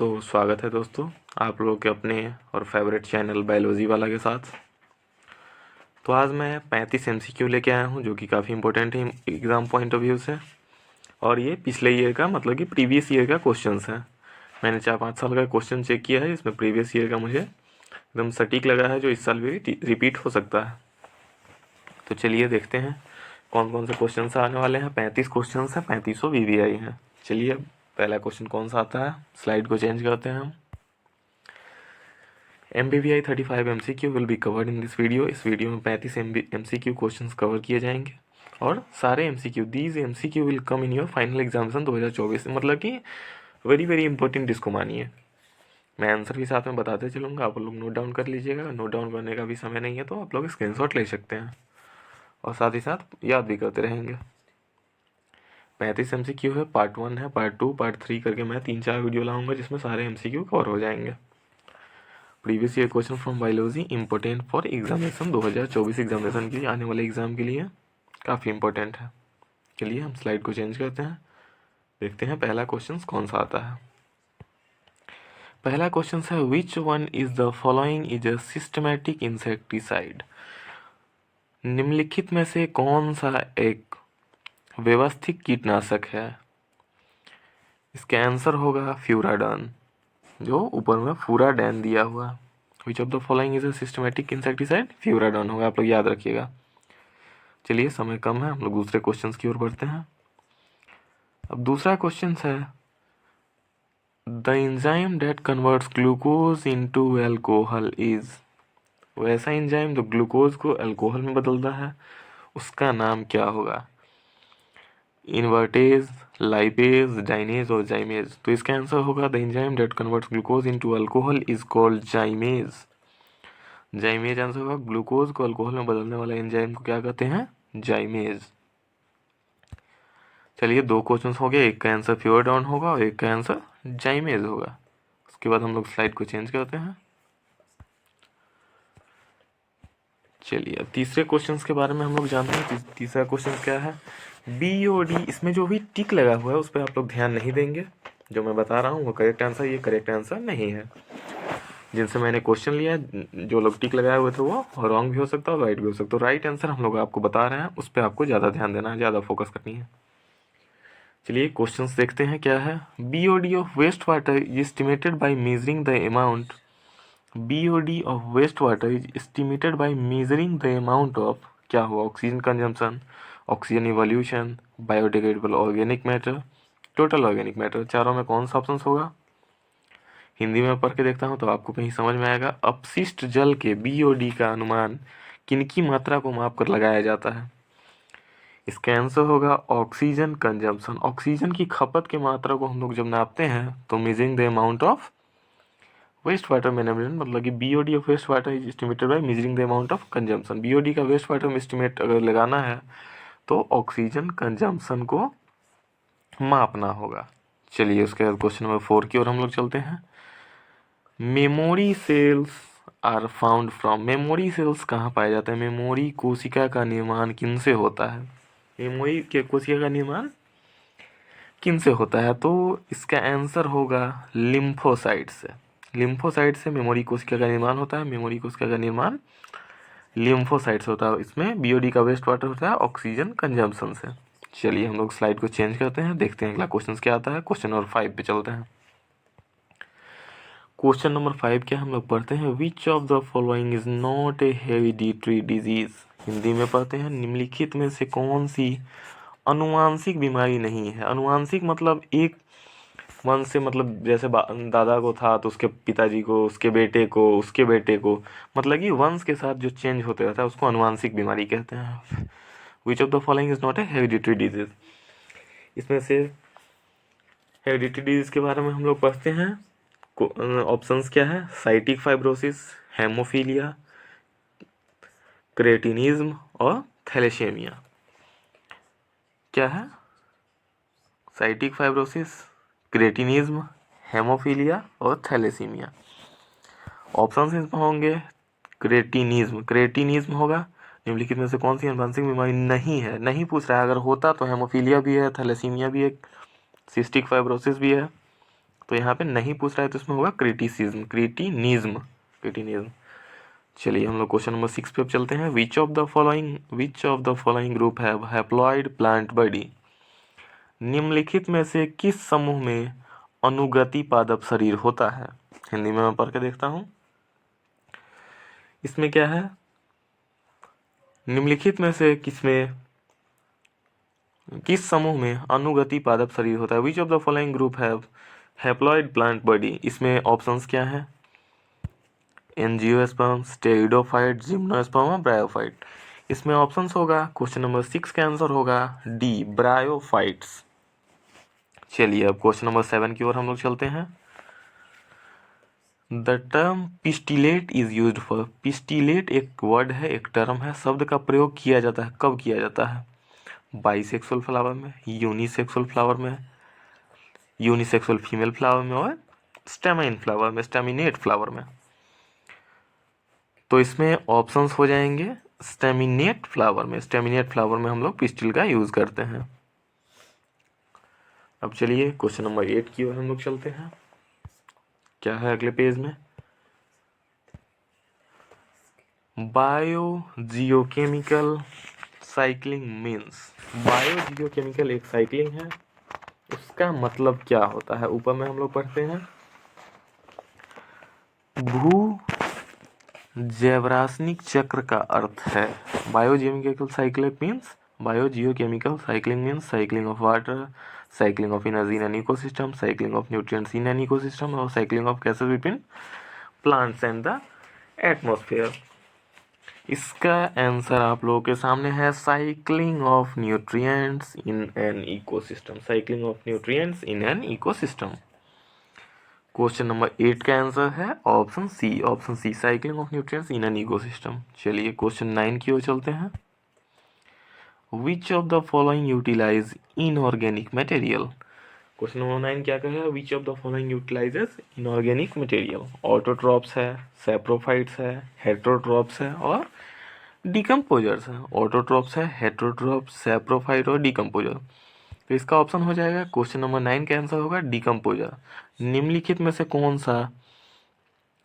तो स्वागत है दोस्तों आप लोगों के अपने और फेवरेट चैनल बायोलॉजी वाला के साथ। तो आज मैं 35 MCQ लेके आया हूँ जो कि काफ़ी इंपॉर्टेंट है एग्ज़ाम पॉइंट ऑफ व्यू से। और ये पिछले ईयर का मतलब कि प्रीवियस ईयर का क्वेश्चंस है। मैंने 4-5 साल का क्वेश्चन चेक किया है, इसमें प्रीवियस ईयर का मुझे एकदम सटीक लगा है जो इस साल भी रिपीट हो सकता है। तो चलिए देखते हैं कौन कौन से क्वेश्चन आने वाले हैं। 35 क्वेश्चन हैं, 3500 VVI हैं। चलिए पहला क्वेश्चन कौन सा आता है, स्लाइड को चेंज करते हैं हम। MBBI 35 MCQ will be covered in this video. इस वीडियो में 35 MCQ क्वेश्चंस कवर किए जाएंगे और सारे MCQ these MCQ will come in your final examination 2024। मतलब कि वेरी वेरी इंपॉर्टेंट, इसको मानिए। मैं आंसर भी साथ में बताते चलूँगा, आप लोग नोट डाउन कर लीजिएगा। नोट डाउन करने का भी समय नहीं है तो आप लोग स्क्रीनशॉट ले सकते हैं और साथ ही साथ याद भी करते रहेंगे। 35 MCQ है, पार्ट 1 है, पार्ट 2, पार्ट 3 करके मैं 3-4 वीडियो लाऊंगा जिसमें सारे MCQ कवर हो जाएंगे। Previous year question from biology important for examination 2024 examination के लिए, आने वाले एग्जाम के लिए काफ़ी इंपॉर्टेंट है। चलिए हम स्लाइड को चेंज करते हैं, देखते हैं पहला क्वेश्चन कौन सा आता है। पहला क्वेश्चन है which one is the following is a systematic insecticide. निम्नलिखित में से कौन सा एक व्यवस्थित कीटनाशक है। इसका आंसर होगा फ्यूराडान, जो ऊपर में फ्यूराडान दिया हुआ। विच of the following is a systematic insecticide, Furadan होगा, आप लोग याद रखिएगा। चलिए समय कम है, हम लोग दूसरे क्वेश्चन की ओर बढ़ते हैं। अब दूसरा क्वेश्चन है the enzyme that converts glucose into alcohol is. वैसा एंजाइम जो ग्लूकोज को अल्कोहल में बदलता है उसका नाम क्या होगा। इन्वर्टेज, लाइपेज, डाइनेज और जाइमेज। तो इसका आंसर होगा the enzyme that converts glucose into alcohol is called जाइमेज। जाइमेज answer होगा। ग्लूकोज को अल्कोहल में बदलने वाला एंजाइम को क्या कहते हैं, जाइमेज। चलिए 2 क्वेश्चंस हो गए, एक का आंसर फ्यूराडान होगा और एक का आंसर जाइमेज होगा। उसके बाद हम लोग स्लाइड को चेंज करते हैं। चलिए अब तीसरे क्वेश्चंस के बारे में हम लोग जानते हैं। तीसरा क्वेश्चन क्या है, BOD। इसमें जो भी टिक लगा हुआ है उस पर आप लोग ध्यान नहीं देंगे। जो मैं बता रहा हूँ वो करेक्ट आंसर, ये करेक्ट आंसर नहीं है। जिनसे मैंने क्वेश्चन लिया जो लोग टिक लगाए हुए थे वो रॉन्ग भी हो सकता है और राइट भी हो सकता है। तो राइट आंसर हम लोग आपको बता रहे हैं, उस पर आपको ज़्यादा ध्यान देना है, ज़्यादा फोकस करनी है। चलिए क्वेश्चंस देखते हैं क्या है। BOD of waste water is estimated by measuring the amount. BOD of wastewater is estimated by measuring the amount of क्या हुआ, oxygen consumption, oxygen evolution, biodegradable organic matter, total organic matter. चारों में कौन सा ऑप्शन होगा। हिंदी में पढ़ के देखता हूँ तो आपको कहीं समझ में आएगा। अपशिष्ट जल के BOD का अनुमान किनकी मात्रा को माप कर लगाया जाता है। इसका आंसर होगा ऑक्सीजन कंजम्पशन। ऑक्सीजन की खपत की मात्रा को हम लोग जब नापते हैं तो measuring the amount of waste water management, मतलब कि BOD of waste water is estimated by measuring the amount of consumption. BOD का वेस्ट वाटर में एस्टिमेट अगर लगाना है तो ऑक्सीजन कंजम्पशन को मापना होगा। चलिए उसके बाद क्वेश्चन नंबर 4 की ओर हम लोग चलते हैं। Memory cells are found from. Memory cells कहाँ पाए जाते हैं। मेमोरी कोशिका का निर्माण किन से होता है। मेमोरी के कोशिका का निर्माण किन से होता है, तो इसका आंसर होगा लिम्फोसाइट से। लिम्फोसाइट से मेमोरी कोशिका का निर्माण होता है। मेमोरी कोशिका का निर्माण लिम्फोसाइट से होता है। इसमें BOD का वेस्ट वाटर होता है ऑक्सीजन कंजम्पशन से। चलिए हम लोग स्लाइड को चेंज करते हैं, देखते हैं अगला क्वेश्चन क्या आता है। क्वेश्चन नंबर 5 पे चलते हैं। क्वेश्चन नंबर 5 क्या हम लोग पढ़ते हैं, which of the following is not a hereditary disease. Hindi में पढ़ते हैं निम्नलिखित में से कौन सी अनुवांशिक बीमारी नहीं है। अनुवांशिक मतलब एक वंश से, मतलब जैसे दादा को था तो उसके पिताजी को, उसके बेटे को, उसके बेटे को, मतलब कि वंश के साथ जो चेंज होते रहता है उसको अनुवांशिक बीमारी कहते हैं। Which of the following is not a hereditary disease. इसमें से हेरिडिटरी डिजीज के बारे में हम लोग पढ़ते हैं। ऑप्शंस क्या है, साइटिक फाइब्रोसिस, हेमोफीलिया, क्रेटिनिज्म और थैलेसेमिया। क्या है, साइटिक फाइब्रोसिस, क्रेटिनिज्म, हेमोफीलिया और थैलेसीमिया। ऑप्शन इसमें होंगे क्रेटिनिज्म। क्रेटिनिज्म होगा। निम्नलिखित में से कौन सी अनुवांशिक बीमारी नहीं है, नहीं पूछ रहा है। अगर होता तो हेमोफीलिया भी है, थैलेसीमिया भी है, सिस्टिक फाइब्रोसिस भी है तो यहाँ पे नहीं पूछ रहा है तो इसमें होगा क्रिटिसिज्म, क्रिटिनिज्म, क्रिटिनिज्म। चलिए हम लोग क्वेश्चन नंबर 6 पे अब चलते हैं। Which of the following group have haploid plant body? निम्नलिखित में से किस समूह में अनुगति पादप शरीर होता है? हिंदी में मैं पढ़ के देखता हूँ। इसमें क्या है, निम्नलिखित में से किस समूह में अनुगति पादप शरीर होता है? विच of the following group have haploid plant body? इसमें ऑप्शंस क्या है? एंजियोस्पर्म, स्टेरिडोफाइट, जिम्नोस्पर्म और ब्रायोफाइट। इसमें ऑप्शंस होगा, क्वेश्चन नंबर 6 का आंसर होगा डी, ब्रायोफाइट्स। चलिए अब क्वेश्चन नंबर 7 की ओर हम लोग चलते हैं। The term pistillate is used for. Pistillate एक वर्ड है, एक टर्म है, शब्द का प्रयोग किया जाता है, कब किया जाता है? बाइसेक्सुअल फ्लावर में, यूनिसेक्सुअल फ्लावर में, यूनिसेक्सुअल फीमेल फ्लावर में और स्टेमिन फ्लावर में, स्टेमिनेट फ्लावर में। तो इसमें ऑप्शंस हो जाएंगे स्टेमिनेट फ्लावर में। स्टेमिनेट फ्लावर में हम लोग पिस्टिल का यूज करते हैं। अब चलिए क्वेश्चन नंबर 8 की ओर हम लोग चलते हैं। क्या है अगले पेज में? Biogeochemical cycling means. बायोजियोकेमिकल एक साइक्लिंग है, उसका मतलब क्या होता है? ऊपर में हम लोग पढ़ते हैं, भू जैवरासायनिक चक्र का अर्थ है। Biogeochemical cycling means, biogeochemical cycling means cycling of water, cycling of energy in an ecosystem, cycling of nutrients in an ecosystem और cycling of gases between plants and the atmosphere. इसका आंसर आप लोगों के सामने है, cycling of nutrients in an ecosystem, cycling of nutrients in an ecosystem. Question number 8 का answer है option C, option C, cycling of nutrients in an ecosystem. चलिए question 9 की ओर चलते हैं। Which of the following utilise inorganic material? Question number 9 क्या कहेगा? Which of the following utilises inorganic material? Autotrophs है, सैप्रोफाइट्स है, हेट्रोट्रॉप्स है और डिकम्पोजर्स है। ऑटोट्रॉप्स है, हेट्रोट्रॉप्स, सैप्रोफाइट और डिकम्पोजर। तो इसका ऑप्शन हो जाएगा, क्वेश्चन नंबर 9 का आंसर होगा डिकम्पोजर। निम्नलिखित में से कौन सा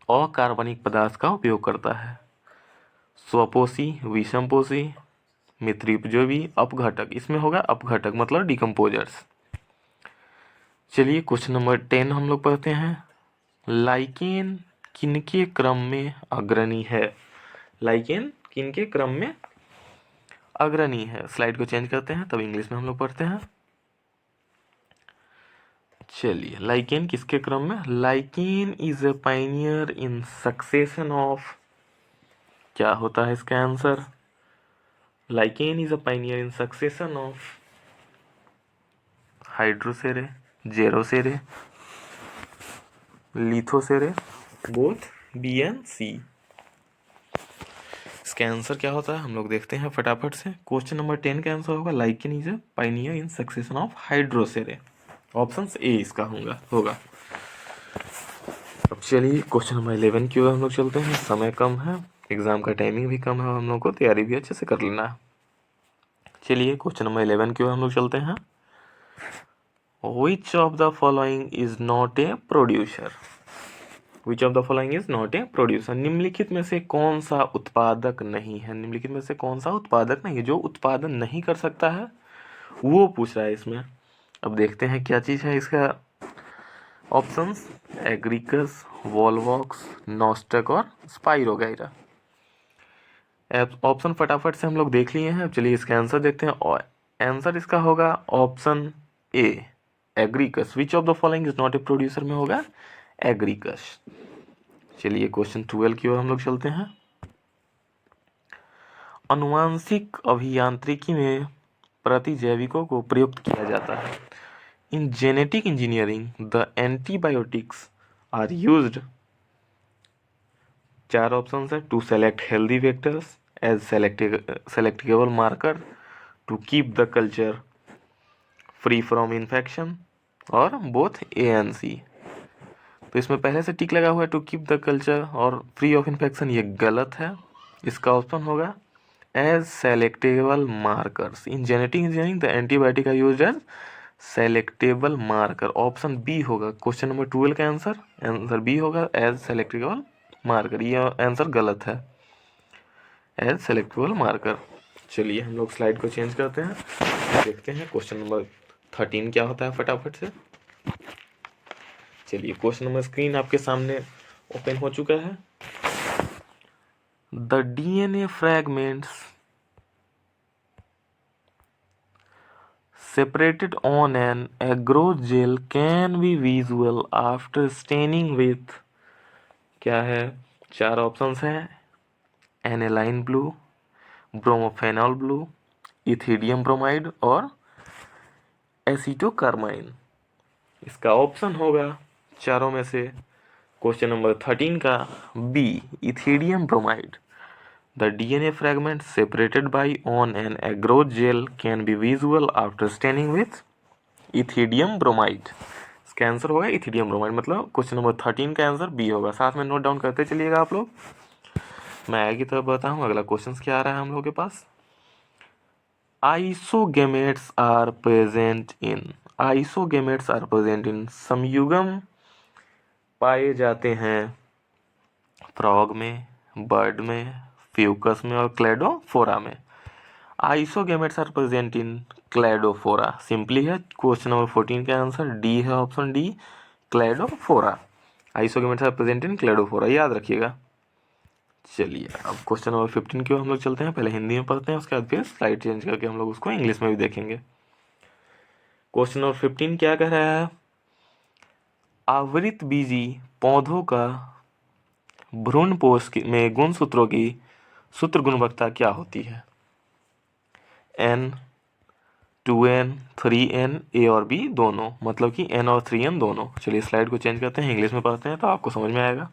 अकार्बनिक पदार्थ का उपयोग करता है? स्वपोषी, विषमपोषी, मित्रोपयोगी, अपघटक। इसमें होगा अपघटक, मतलब डिकम्पोजर्स। चलिए क्वेश्चन नंबर 10 हम लोग पढ़ते हैं। लाइकेन किनके क्रम में अग्रणी है? लाइकेन किनके क्रम में अग्रणी है? स्लाइड को चेंज करते हैं, तब इंग्लिश में हम लोग पढ़ते हैं। चलिए लाइकेन किसके क्रम में? Lichen is a pioneer in succession of. क्या होता है इसका answer? Lichen is a pioneer in succession of hydrosere, xerosere, lithosere, both B and C. इसका आंसर क्या होता है हम लोग देखते हैं फटाफट से। क्वेश्चन नंबर 10 का आंसर होगा lichen is a pioneer in succession of hydrosere. Option A इसका होगा। अब चलिए क्वेश्चन नंबर 11 की ओर हम लोग चलते हैं। समय कम है, एग्जाम का टाइमिंग भी कम है और हम लोग को तैयारी भी अच्छे से कर लेना है। चलिए क्वेश्चन नंबर 11 की ओर हम लोग चलते हैं। Which of the following is not a producer? Which of the following is not a producer? निम्नलिखित में से कौन सा उत्पादक नहीं है? निम्नलिखित में से कौन सा उत्पादक नहीं है? जो उत्पादन नहीं कर सकता है वो पूछ रहा है इसमें। अब देखते हैं क्या चीज़ है इसका ऑप्शंस। एग्रीकस, वॉल्वॉक्स, नॉस्टक और स्पाइरोगाइरा। ऑप्शन फटाफट से हम लोग देख लिए हैं। अब चलिए इसका आंसर देखते हैं और आंसर इसका होगा option A, Agaricus. Which of the following is not a producer में होगा एग्रीकस। चलिए क्वेश्चन 12 की ओर हम लोग चलते हैं। अनुवांशिक अभियांत्रिकी में प्रतिजैविकों को प्रयुक्त किया जाता है। In genetic engineering the antibiotics are used. 4 option है। To select healthy vectors as selectable marker, to keep the culture free from infection और बोथ ए एंड सी। तो इसमें पहले से टिक लगा हुआ है टू कीप द कल्चर और फ्री ऑफ इन्फेक्शन, ये गलत है। इसका ऑप्शन होगा as selectable markers. In genetic engineering the antibiotic are used as selectable marker, option B होगा क्वेश्चन नंबर 12 का आंसर बी होगा, एज सेलेक्टेबल मार्कर। ये आंसर गलत है, एज सेलेक्टेबल मार्कर। चलिए हम लोग स्लाइड को चेंज करते हैं, देखते हैं क्वेश्चन नंबर 13 क्या होता है फटाफट से। चलिए क्वेश्चन नंबर स्क्रीन आपके सामने ओपन हो चुका है। The DNA fragments separated on an agarose gel can be visible after staining with, क्या है, 4 ऑप्शंस हैं, एनेलाइन ब्लू, ब्रोमोफेनॉल ब्लू, इथिडियम ब्रोमाइड और एसीटोकार्माइन। इसका ऑप्शन होगा चारों में से क्वेश्चन नंबर 13 का B, ethidium bromide. The DNA fragment separated by on an agarose gel can be visible after staining with ethidium bromide. इसका आंसर होगा इथिडियम ब्रोमाइड, मतलब क्वेश्चन नंबर 13 का आंसर बी होगा। साथ में नोट डाउन करते चलिएगा आप लोग। मैं आगे की तरफ बताऊँ, अगला क्वेश्चन क्या आ रहा है हम लोग के पास। आइसोगेमेट्स आर प्रेजेंट इन समयुग्म पाए जाते हैं फ्रॉग में, बर्ड में, फ्यूकस में और क्लेडोफोरा में। Isogametes are present in Cladophora, simply है क्वेश्चन नंबर 14 का आंसर डी है, option D, Cladophora. Isogametes are present in Cladophora, याद रखिएगा। चलिए अब क्वेश्चन नंबर 15 की ओर हम लोग चलते हैं। पहले हिंदी में पढ़ते हैं, उसके बाद फिर स्लाइड चेंज करके हम लोग उसको इंग्लिश में भी देखेंगे। क्वेश्चन नंबर 15 क्या कह रहा है, आवृत बीजी पौधों का भ्रूणपोष में गुणसूत्रों की सूत्र गुणवत्ता क्या होती है। N, 2N, 3N, ए और बी दोनों, मतलब कि N और 3N दोनों। चलिए स्लाइड को चेंज करते हैं, इंग्लिश में पढ़ते हैं तो आपको समझ में आएगा।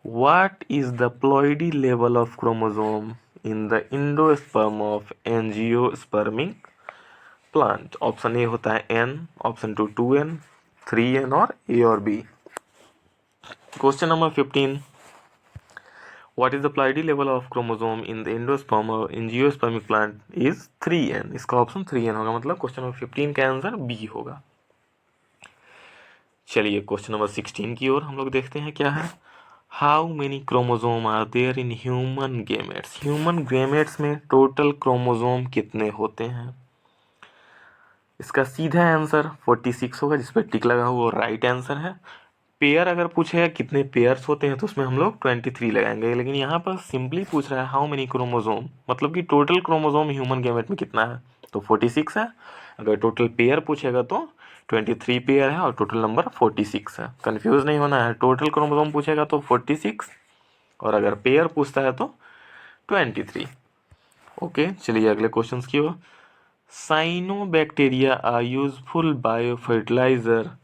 What is the ploidy level of chromosome in the endosperm of angiospermic plant? Option A होता है N, ऑप्शन 2N, 3N और ए और B. Question number 15, What is the ploidy level of chromosome in the endosperm or angiospermic plant is 3N। इसका option 3N होगा, मतलब question number 15 का answer B होगा। चलिए क्वेश्चन नंबर 16 की ओर हम लोग देखते हैं क्या है। How many chromosome are there in human gametes, human gametes में टोटल क्रोमोजोम कितने होते हैं। इसका सीधा आंसर 46 होगा, जिस पर टिक लगा हुआ राइट आंसर है। पेयर अगर पूछेगा कितने पेयर्स होते हैं तो उसमें हम लोग 23 लगाएंगे, लेकिन यहाँ पर सिंपली पूछ रहा है हाउ मेनी क्रोमोजोम, मतलब कि टोटल क्रोमोजोम ह्यूमन गेमेट में कितना है, तो 46 है। अगर टोटल पेयर पूछेगा तो 23 पेयर है और टोटल नंबर 46 है। कंफ्यूज नहीं होना है, टोटल क्रोमोजोम पूछेगा तो 46 और अगर पेयर पूछता है तो 23। ओके, चलिए अगले क्वेश्चन की ओर। Cyanobacteria are useful biofertiliser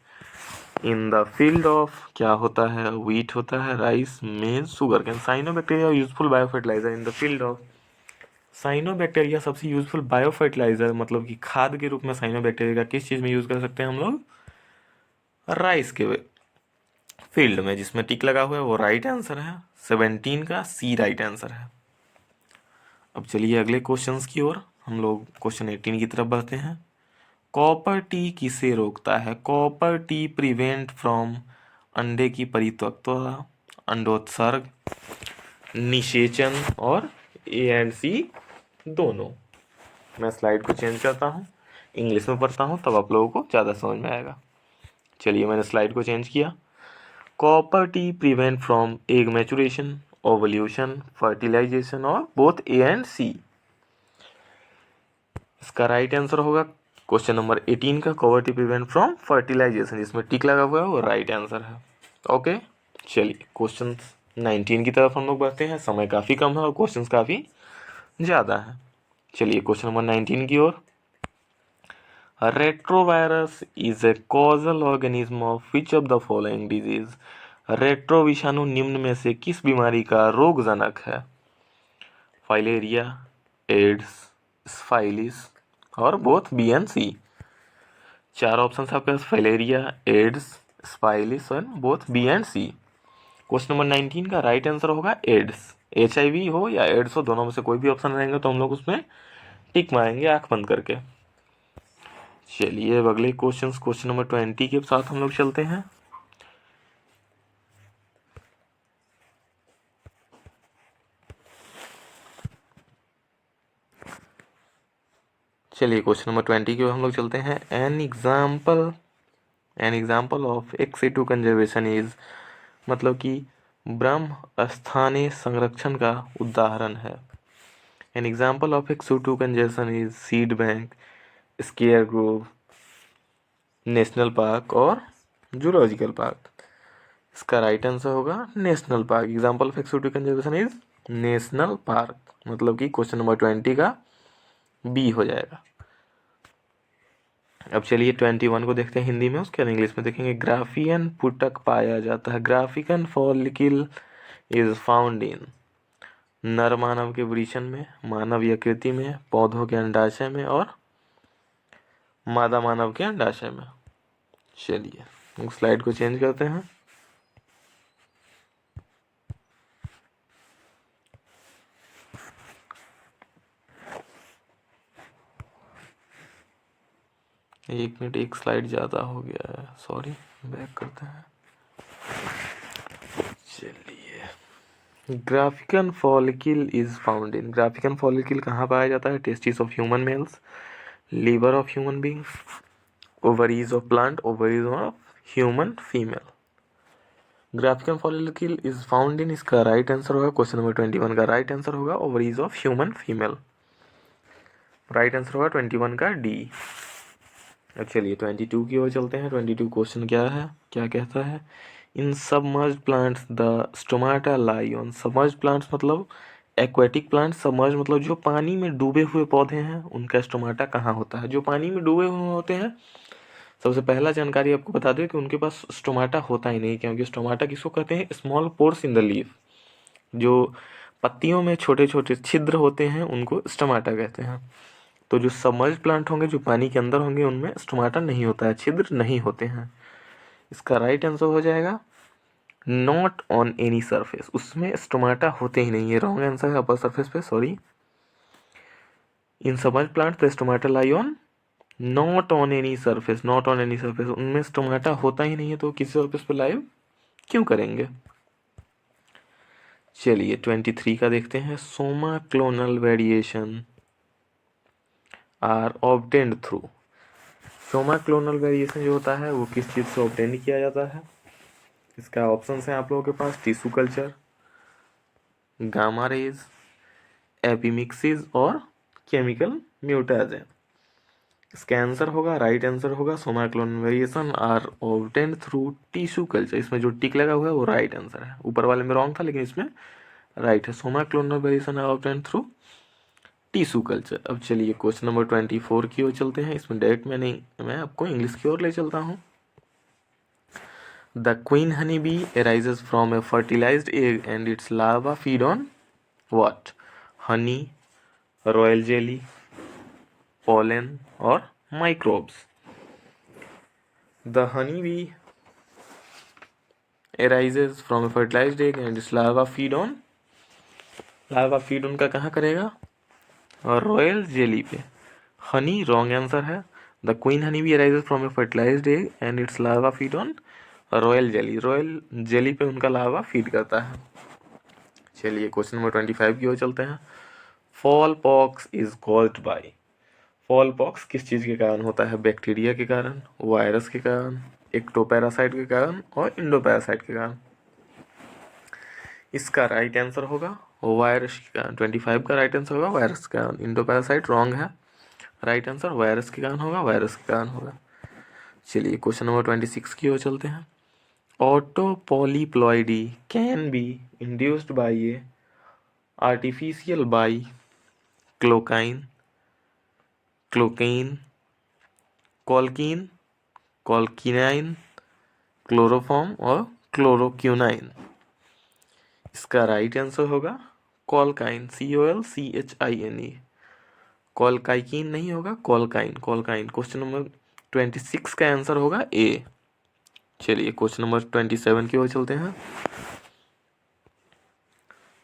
in the field of, क्या होता है, व्हीट होता है, rice, maize, sugarcane. Cyanobacteria useful biofertiliser in the field of, cyanobacteria सबसे यूजफुल बायो फर्टिलाइजर मतलब कि खाद के रूप में साइनोबैक्टीरिया का किस चीज़ में यूज़ कर सकते हैं हम लोग, राइस के फील्ड में। जिसमें टिक लगा हुआ है वो राइट आंसर है, 17 का सी राइट आंसर है। अब चलिए अगले क्वेश्चंस की ओर हम लोग क्वेश्चन 18 की तरफ बढ़ते हैं। कॉपर टी किसे रोकता है, कॉपर टी प्रिवेंट फ्रॉम अंडे की परिपक्वता, अंडोत्सर्ग, निषेचन और ए एंड सी दोनों। मैं स्लाइड को चेंज करता हूँ, इंग्लिश में पढ़ता हूँ, तब आप लोगों को ज़्यादा समझ में आएगा। चलिए मैंने स्लाइड को चेंज किया। Copper T prevent from egg maturation, ovulation, fertilisation और बोथ ए एंड सी। इसका राइट आंसर होगा क्वेश्चन नंबर 18 का, copper T prevent from fertilisation, जिसमें टिक लगा हुआ है वो राइट आंसर है। ओके, चलिए क्वेश्चन 19 की तरफ हम लोग बढ़ते हैं। समय काफ़ी कम है और क्वेश्चन काफ़ी ज़्यादा है। चलिए क्वेश्चन नंबर 19 की ओर। Retrovirus is a causal organism of which of the following disease. Retro विषाणु निम्न में से किस बीमारी का रोगजनक है। फाइलेरिया, एड्स, स्पाइलिस और both B and C. 4 option आपके पास, फाइलेरिया, एड्स, स्पाइलिस और both B and C. Question number 19 का राइट आंसर होगा एड्स। HIV हो या एड्स हो, दोनों में से कोई भी ऑप्शन रहेंगे तो हम लोग उसमें टिक मारेंगे आंख बंद करके। चलिए अब अगले क्वेश्चन नंबर 20 के साथ हम लोग चलते हैं। चलिए क्वेश्चन नंबर 20 के हम लोग चलते हैं। An example of x two conservation is, मतलब कि ब्रह्म स्थानीय संरक्षण का उदाहरण है। An example of x two conservation is seed bank, square Grove, national park और जूलॉजिकल पार्क। इसका राइट आंसर होगा national park. Example of x two conservation is national park, मतलब कि क्वेश्चन नंबर 20 का बी हो जाएगा। अब चलिए 21 को देखते हैं हिंदी में, उसके बाद इंग्लिश में देखेंगे। ग्राफियन पुटक पाया जाता है। ग्राफिकन फॉलिकल इज फाउंड इन, नर मानव के वृषण में, मानव यकृति में, पौधों के अंडाशय में और मादा मानव के अंडाशय में। चलिए स्लाइड को चेंज करते हैं। एक मिनट, एक स्लाइड ज़्यादा हो गया है, सॉरी, बैक करते हैं। चलिए, Graafian follicle is found in, Graafian follicle कहाँ पाया जाता है? Testis of human males, liver of human beings, ovaries of plant, ovaries of human female. Graafian follicle is found in, इसका राइट आंसर होगा, question number 21 का right answer होगा ovaries of human female. Right answer होगा 21 का D. अब चलिए 22 की ओर चलते हैं। 22 क्वेश्चन क्या है, क्या कहता है? In submerged plants the stomata lie on. Submerged plants मतलब एक्वेटिक प्लांट्स, सबमर्ज मतलब जो पानी में डूबे हुए पौधे हैं, उनका स्टोमाटा कहाँ होता है? जो पानी में डूबे हुए होते हैं, सबसे पहला जानकारी आपको बता दें कि उनके पास स्टोमाटा होता ही नहीं, क्योंकि स्टोमाटा किसको कहते हैं? Small pores in the leaf. जो पत्तियों में छोटे छोटे छिद्र होते हैं उनको स्टोमाटा कहते हैं। तो जो सबमर्ज प्लांट होंगे, जो पानी के अंदर होंगे, उनमें स्टोमाटा नहीं होता है, छिद्र नहीं होते हैं। इसका राइट आंसर हो जाएगा नॉट ऑन एनी सरफेस, उसमें स्टोमाटा होते ही नहीं है। रॉन्ग आंसर है अपर सरफेस पे, sorry. In submerge plant the stomata lie on not on any surface, not on any surface, उनमें स्टोमाटा होता ही नहीं है, तो किसी सरफेस पे लाइव क्यों करेंगे? चलिए 23 का देखते हैं। Somaclonal variation are obtained through. Somaclonal variation जो होता है वो किस चीज़ से ऑब्टेन किया जाता है? इसका ऑप्शन है आप लोगों के पास, tissue culture, gamma rays, apomixis और केमिकल म्यूटेशन। इसका आंसर होगा, राइट आंसर होगा, somaclonal variation are obtained through tissue culture. इसमें जो टिक लगा हुआ है वो राइट आंसर है। ऊपर वाले में रॉन्ग था, लेकिन इसमें राइट है। Somaclonal variation are obtained through tissue culture. अब चलिए क्वेश्चन नंबर 24 की ओर चलते हैं। इसमें डायरेक्ट मैं आपको इंग्लिश की ओर ले चलता हूँ। The queen honey bee arises from a fertilized egg and its larva feed on what? Honey, royal jelly, pollen और microbes. The honey bee arises from a fertilized egg and its larva feed on, larva feed उनका कहाँ करेगा? और royal jelly पे। Honey wrong answer है। The queen honey bee arises from a fertilized egg and its larva feed on royal jelly, royal jelly पे उनका larva feed करता है। चलिए क्वेश्चन नंबर 25 की ओर चलते हैं। Fall pox is caused bye, fall pox किस चीज़ के कारण होता है? बैक्टीरिया के कारण, वायरस के कारण, एक्टोपैरासाइट के कारण और इंडोपैरासाइट के कारण। इसका राइट आंसर होगा वायरस के कारण। 25 का राइट आंसर होगा वायरस के कारण। इंडोपैरासाइट रॉन्ग है, राइट आंसर वायरस के कारण होगा, वायरस के कारण होगा। चलिए क्वेश्चन नंबर 26 की ओर चलते हैं। Autopolyploidy can be induced by a artificial by colchicine, colchicine, colchicine, colchicine, chloroform और क्लोरोक्यूनाइन। इसका राइट आंसर होगा कॉल्काइन, COLCHINE। कॉल्काइकिन नहीं होगा, कॉल्काइन, कॉल्काइन। क्वेश्चन नंबर 26 का आंसर होगा ए। चलिए क्वेश्चन नंबर 27 की ओर चलते हैं।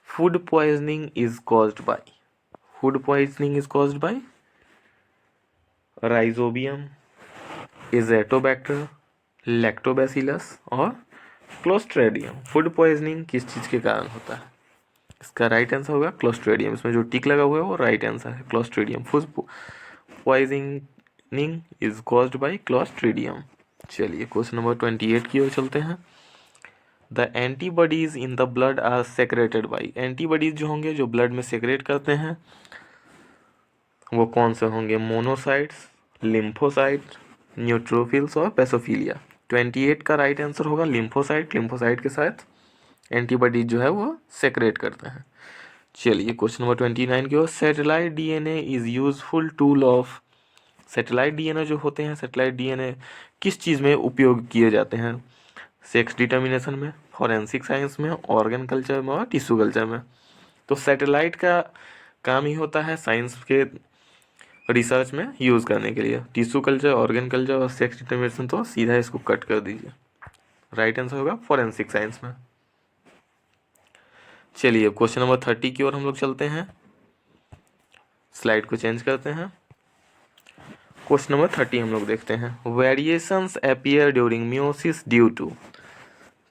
Food poisoning is caused bye, food poisoning is caused bye rhizobium, Azotobacter, lactobacillus और क्लोस्ट्रेडियम। फूड पॉइजनिंग किस चीज़ के कारण होता है? इसका राइट आंसर होगा क्लोस्ट्रेडियम। इसमें जो टिक लगा हुआ है वो राइट आंसर है, Clostridium. Food poisoning is caused by Clostridium. चलिए क्वेश्चन नंबर 28 की ओर चलते हैं। The antibodies in the blood are secreted by. Antibodies जो होंगे जो ब्लड में सेक्रेट करते हैं वो कौन से होंगे? मोनोसाइट्स, लिम्फोसाइट, न्यूट्रोफिल्स और पेसोफिलिया। 28 का राइट आंसर होगा लिम्फोसाइट। लिम्फोसाइट के साथ एंटीबॉडीज जो है वो सेक्रेट करते हैं। चलिए क्वेश्चन नंबर 29 की ओर। Satellite DNA is useful tool of. Satellite DNA जो होते हैं, सैटेलाइट डीएनए किस चीज़ में उपयोग किए जाते हैं? सेक्स डिटर्मिनेशन में, फॉरेंसिक साइंस में, ऑर्गन कल्चर में और टिश्यू कल्चर में। तो सैटेलाइट का काम ही होता है साइंस के रिसर्च में यूज़ करने के लिए। टिश्यू कल्चर, ऑर्गन कल्चर और सेक्स डिटर्मिनेशन तो सीधा इसको कट कर दीजिए। राइट आंसर होगा फॉरेंसिक साइंस में। चलिए क्वेश्चन नंबर 30 की ओर हम लोग चलते हैं। स्लाइड को चेंज करते हैं। क्वेश्चन नंबर 30 हम लोग देखते हैं। Variations appear during meiosis due to.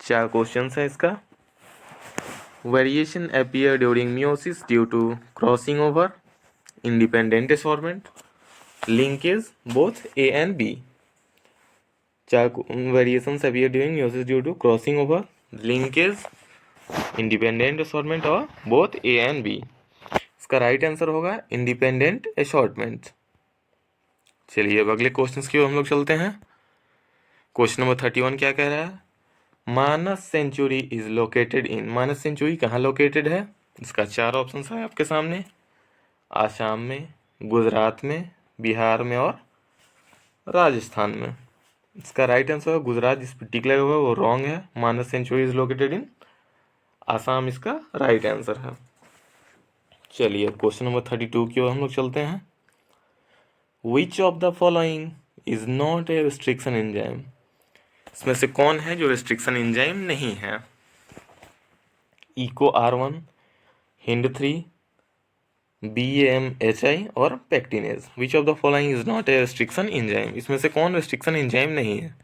4 question है इसका। Variation appear during meiosis due to crossing over, independent assortment, linkage, both A and B. 4 variations appear during meiosis due to crossing over, linkage, independent assortment और both A and B. इसका right answer होगा independent assortment. चलिए अब अगले questions की ओर हम लोग चलते हैं। क्वेश्चन नंबर 31 क्या कह रहा है? Manas sanctuary is located in. Manas sanctuary कहाँ लोकेटेड है? इसका 4 ऑप्शन है आपके सामने। आसाम में, गुजरात में, बिहार में और राजस्थान में। इसका राइट आंसर है गुजरात। जिस पर टिक लगा हुआ है वो रॉन्ग है। Manas sanctuary is located in Assam इसका राइट आंसर है। चलिए क्वेश्चन नंबर 32 की ओर हम लोग चलते हैं। Which of the following is not a restriction enzyme. इसमें से कौन है जो रिस्ट्रिक्शन एंजाइम नहीं है? इको R1, HIND3, BAMHI और pectinase. Which of the following is not a restriction enzyme. इसमें से कौन रिस्ट्रिक्शन एंजाइम नहीं है?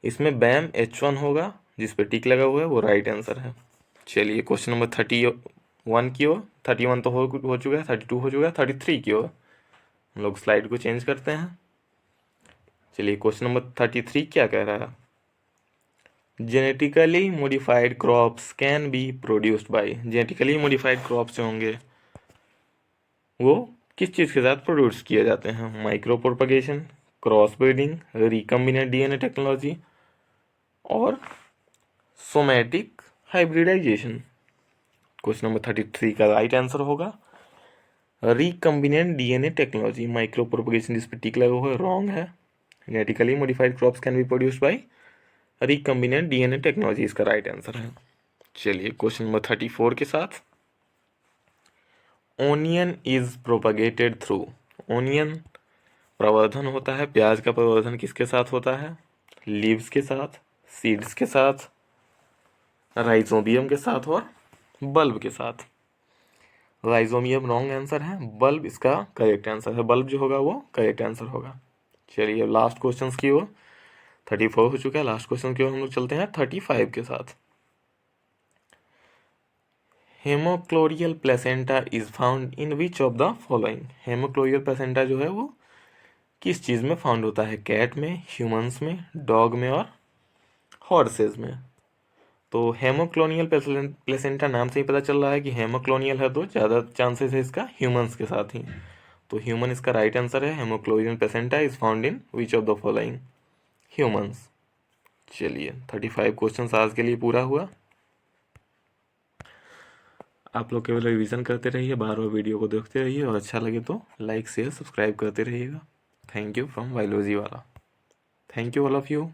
इसमें BAMH1 होगा, जिस पे टिक लगा हुआ है वो राइट आंसर है। चलिए क्वेश्चन नंबर 31 की ओर। 31 तो हो चुका है, 32 हो चुका है, 33 की ओर हम लोग स्लाइड को चेंज करते हैं। चलिए क्वेश्चन नंबर 33 क्या कह रहा है? Genetically modified crops can be produced by. Genetically modified crops जो होंगे वो किस चीज़ के साथ प्रोड्यूस किए जाते हैं? Micro propagation, cross breeding, recombinant DNA technology और सोमैटिक हाइब्रिडाइजेशन। क्वेश्चन नंबर 33 का राइट आंसर होगा recombinant DNA technology. Micro propagation जिस पर टिक लगा हुआ है रॉन्ग है। Genetically modified crops can be produced by recombinant DNA technology इसका राइट आंसर है। चलिए क्वेश्चन नंबर 34 के साथ। Onion is propagated through. Onion प्रवर्धन होता है, प्याज का प्रवर्धन किसके साथ होता है? लीव्स के साथ, सीड्स के साथ, राइजोबियम के साथ और बल्ब के साथ। राइजोबियम रॉन्ग आंसर है, बल्ब इसका करेक्ट आंसर है। बल्ब जो होगा वो करेक्ट आंसर होगा। चलिए अब लास्ट क्वेश्चन की ओर। 34 हो चुका है, लास्ट क्वेश्चन की ओर हम लोग चलते हैं 35 के साथ। Haemochorial placenta is found in which of the following. Haemochorial placenta जो है वो किस चीज़ में फाउंड होता है? कैट में, ह्यूमंस में, डॉग में और हॉर्सेज में। तो हेमोक्लोनियल प्लेसेंटा नाम से ही पता चल रहा है कि हेमोक्लोनियल है, तो ज़्यादा चांसेस है इसका ह्यूमंस के साथ ही। तो ह्यूमन इसका राइट आंसर है। Haemochorial placenta is found in which of the following? Humans. चलिए 35 क्वेश्चन आज के लिए पूरा हुआ। आप लोग केवल रिवीजन करते रहिए, बार बार वीडियो को देखते रहिए और अच्छा लगे तो लाइक शेयर सब्सक्राइब करते रहिएगा। थैंक यू फ्रॉम बायोलॉजी वाला। Thank you all of you.